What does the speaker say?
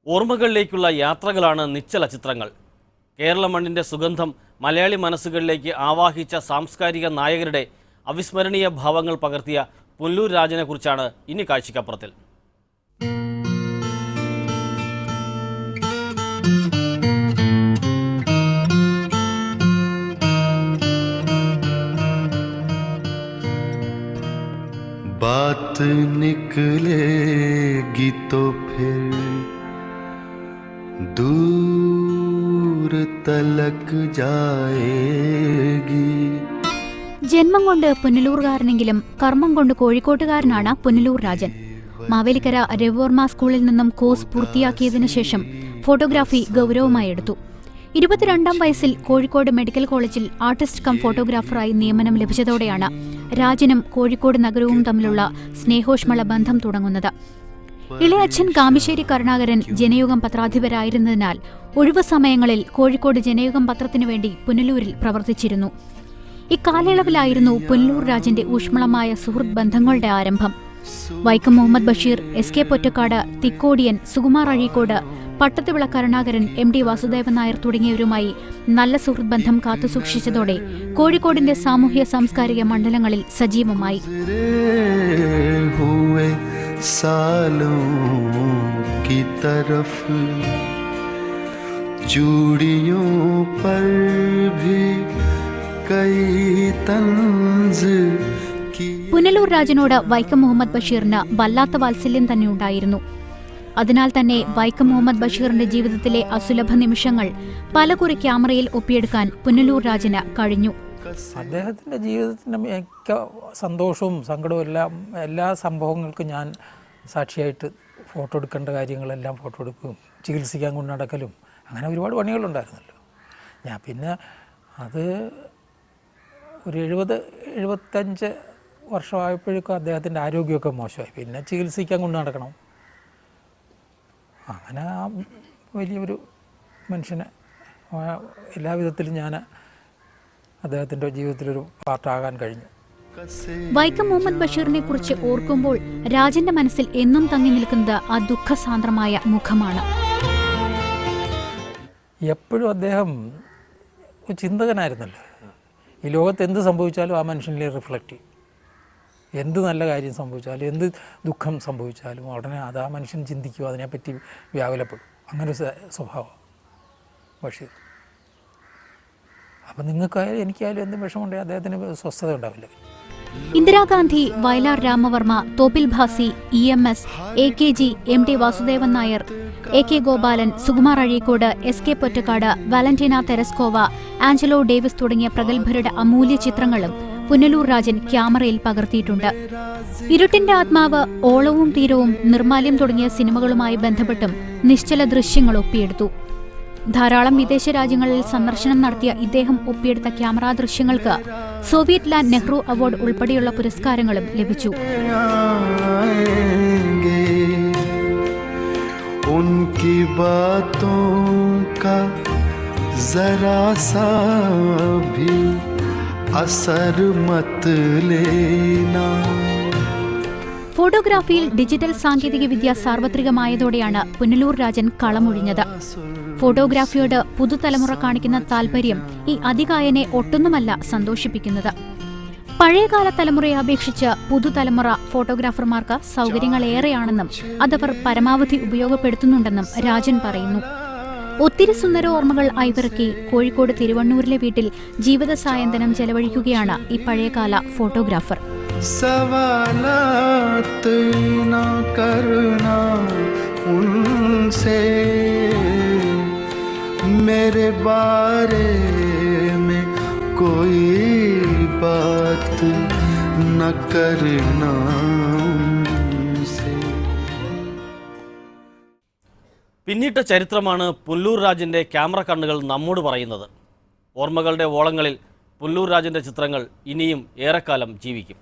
ഓർമ്മകളിലേക്കുള്ള യാത്രകളാണ് നിശ്ചല ചിത്രങ്ങൾ. കേരള മണ്ണിൻ്റെ സുഗന്ധം മലയാളി മനസ്സുകളിലേക്ക് ആവാഹിച്ച സാംസ്കാരിക നായകരുടെ അവിസ്മരണീയ ഭാവങ്ങൾ പകർത്തിയ പുനലൂർ രാജനെക്കുറിച്ചാണ് ഇനി കാഴ്ചയ്ക്കപ്പുറത്തിൽ. बात निकलेगी तो फिर दूर तलक जाएगी. ജന്മം കൊണ്ട് പുനലൂർകാരനെങ്കിലും കർമ്മം കൊണ്ട് കോഴിക്കോട്ടുകാരനാണ് പുനലൂർ രാജൻ. മാവേലിക്കര രവിവർമ്മ സ്കൂളിൽ നിന്നും കോഴ്സ് പൂർത്തിയാക്കിയതിനു ശേഷം ഫോട്ടോഗ്രാഫി ഗൗരവമായി എടുത്തു. 22-ാം വയസ്സിൽ കോഴിക്കോട് മെഡിക്കൽ കോളേജിൽ ആർട്ടിസ്റ്റ് കം ഫോട്ടോഗ്രാഫറായി നിയമനം ലഭിച്ചതോടെയാണ് രാജനും കോഴിക്കോട് നഗരവും തമ്മിലുള്ള സ്നേഹോഷ്മള ബന്ധം തുടങ്ങുന്നത്. ഇളയച്ഛൻ കാമിശ്ശേരി കരുണാകരൻ ജനയുഗം പത്രാധിപരായിരുന്നതിനാൽ ഒഴിവു സമയങ്ങളിൽ കോഴിക്കോട് ജനയുഗം പത്രത്തിനു വേണ്ടി പുനലൂരിൽ പ്രവർത്തിച്ചിരുന്നു. ഇക്കാലയളവിലായിരുന്നു പുനലൂർ രാജന്റെ ഊഷ്മളമായ സുഹൃത്ത് ബന്ധങ്ങളുടെ ആരംഭം. വൈക്കം മുഹമ്മദ് ബഷീർ, എസ്.കെ. പൊറ്റക്കാട്, തിക്കോടിയൻ, സുകുമാർ അഴീക്കോട്, പട്ടത്തുവിള കരുണാകരൻ, എം.ടി. വാസുദേവൻ നായർ തുടങ്ങിയവരുമായി നല്ല സുഹൃത്ത് ബന്ധം കാത്തുസൂക്ഷിച്ചതോടെ കോഴിക്കോടിന്റെ സാമൂഹ്യ സാംസ്കാരിക മണ്ഡലങ്ങളിൽ സജീവമായി. പുനലൂർ രാജനോട് വൈക്കം മുഹമ്മദ് ബഷീറിന് വല്ലാത്ത വാത്സല്യം തന്നെ ഉണ്ടായിരുന്നു. അതിനാൽ തന്നെ വൈക്കം മുഹമ്മദ് ബഷീറിന്റെ ജീവിതത്തിലെ അസുലഭ നിമിഷങ്ങൾ പലകുറി ക്യാമറയിൽ ഒപ്പിയെടുക്കാൻ പുനലൂർ രാജന് കഴിഞ്ഞു. അദ്ദേഹത്തിൻ്റെ ജീവിതത്തിൻ്റെ മിക്ക സന്തോഷവും സങ്കടവും എല്ലാ സംഭവങ്ങൾക്കും ഞാൻ സാക്ഷിയായിട്ട് ഫോട്ടോ എടുക്കേണ്ട കാര്യങ്ങളെല്ലാം ഫോട്ടോ എടുക്കും, ചികിത്സിക്കാൻ കൊണ്ട് നടക്കലും, അങ്ങനെ ഒരുപാട് പണികളുണ്ടായിരുന്നല്ലോ. ഞാൻ പിന്നെ അത് ഒരു 70-75 വർഷമായപ്പോഴേക്കും അദ്ദേഹത്തിൻ്റെ ആരോഗ്യമൊക്കെ മോശമായി. പിന്നെ ചികിത്സിക്കാൻ കൊണ്ട് നടക്കണം. അങ്ങനെ വലിയൊരു മനുഷ്യനെ എല്ലാവിധത്തിലും ഞാൻ അദ്ദേഹത്തിൻ്റെ ജീവിതത്തിലൊരു പാർട്ടാകാൻ കഴിഞ്ഞു. വൈക്കം മുഹമ്മദ് ബഷീറിനെ കുറിച്ച് ഓർക്കുമ്പോൾ രാജന്റെ മനസ്സിൽ എന്നും തങ്ങി നിൽക്കുന്നത് ആ ദുഃഖസാന്ദ്രമായ മുഖമാണ്. എപ്പോഴും അദ്ദേഹം ഒരു ചിന്തകനായിരുന്നല്ലോ. ഈ ലോകത്ത് എന്ത് സംഭവിച്ചാലും ആ മനുഷ്യനിൽ റിഫ്ലക്റ്റ് ചെയ്യും. എന്ത് നല്ല കാര്യം സംഭവിച്ചാലും എന്ത് ദുഃഖം സംഭവിച്ചാലും ഉടനെ അത് ആ മനുഷ്യൻ ചിന്തിക്കും, അതിനെപ്പറ്റി വ്യാകുലപ്പെടും. അങ്ങനെ ഒരു സ്വഭാവം ബഷീർ. അപ്പം നിങ്ങൾക്കായാലും എനിക്കായാലും എന്തും വിഷമമുണ്ടെങ്കിൽ അദ്ദേഹത്തിന് സ്വസ്ഥത ഉണ്ടാവില്ല. Indira Gandhi, Vayalar Ramavarma, Thoppil Bhasi, EMS, AKG, M.T. Vasudevan Nair, A.K. Gopalan, Sukumar Azhikode, S.K. Pottekkatt, Valentina Tereshkova, Angela Davis തുടങ്ങിയ പ്രഗത്ഭരുടെ അമൂല്യ ചിത്രങ്ങളും പുനലൂർ രാജൻ ക്യാമറയിൽ പകർത്തിയിട്ടുണ്ട്. ഇരുട്ടിന്റെ ആത്മാവ്, ഓളവും തീരവും, നിർമാല്യം തുടങ്ങിയ സിനിമകളുമായി ബന്ധപ്പെട്ടും നിശ്ചല ദൃശ്യങ്ങൾ ഒപ്പിയെടുത്തു. ധാരാളം വിദേശ രാജ്യങ്ങളിൽ സന്ദർശനം നടത്തിയ ഇദ്ദേഹം ഒപ്പിയെടുത്ത ക്യാമറാ ദൃശ്യങ്ങൾക്ക് സോവിയറ്റ് ലാൻഡ് നെഹ്റു അവാർഡ് ഉൾപ്പെടെയുള്ള പുരസ്കാരങ്ങളും ലഭിച്ചു. ഫോട്ടോഗ്രാഫിയിൽ ഡിജിറ്റൽ സാങ്കേതികവിദ്യ സാർവത്രികമായതോടെയാണ് പുനലൂർ രാജൻ കളമൊഴിഞ്ഞത്. ഫോട്ടോഗ്രാഫിയോട് പുതുതലമുറ കാണിക്കുന്ന താൽപര്യം ഈ അതികായനെ ഒട്ടൊന്നുമല്ല സന്തോഷിപ്പിക്കുന്നത്. പഴയകാല തലമുറയെ അപേക്ഷിച്ച് പുതുതലമുറ ഫോട്ടോഗ്രാഫർമാർക്ക് സൗകര്യങ്ങളേറെയാണെന്നും അതവർ പരമാവധി ഉപയോഗപ്പെടുത്തുന്നുണ്ടെന്നും രാജൻ പറയുന്നു. ഒത്തിരി സുന്ദര ഓർമ്മകൾ അയവിറക്കി കോഴിക്കോട് തിരുവണ്ണൂരിലെ വീട്ടിൽ ജീവിത സായന്തനം ചെലവഴിക്കുകയാണ് ഈ പഴയകാല ഫോട്ടോഗ്രാഫർ. सवालात ना करना उनसे, मेरे बारे में कोई बात न करना उनसे. പിന്നിട്ട ചരിത്രമാണ് പുനലൂർ രാജന്റെ ക്യാമറ കണ്ണുകൾ നമ്മോട് പറയുന്നത്. ഓർമ്മകളുടെ ഓളങ്ങളിൽ പുനലൂർ രാജന്റെ ചിത്രങ്ങൾ ഇനിയും ഏറെക്കാലം ജീവിക്കും.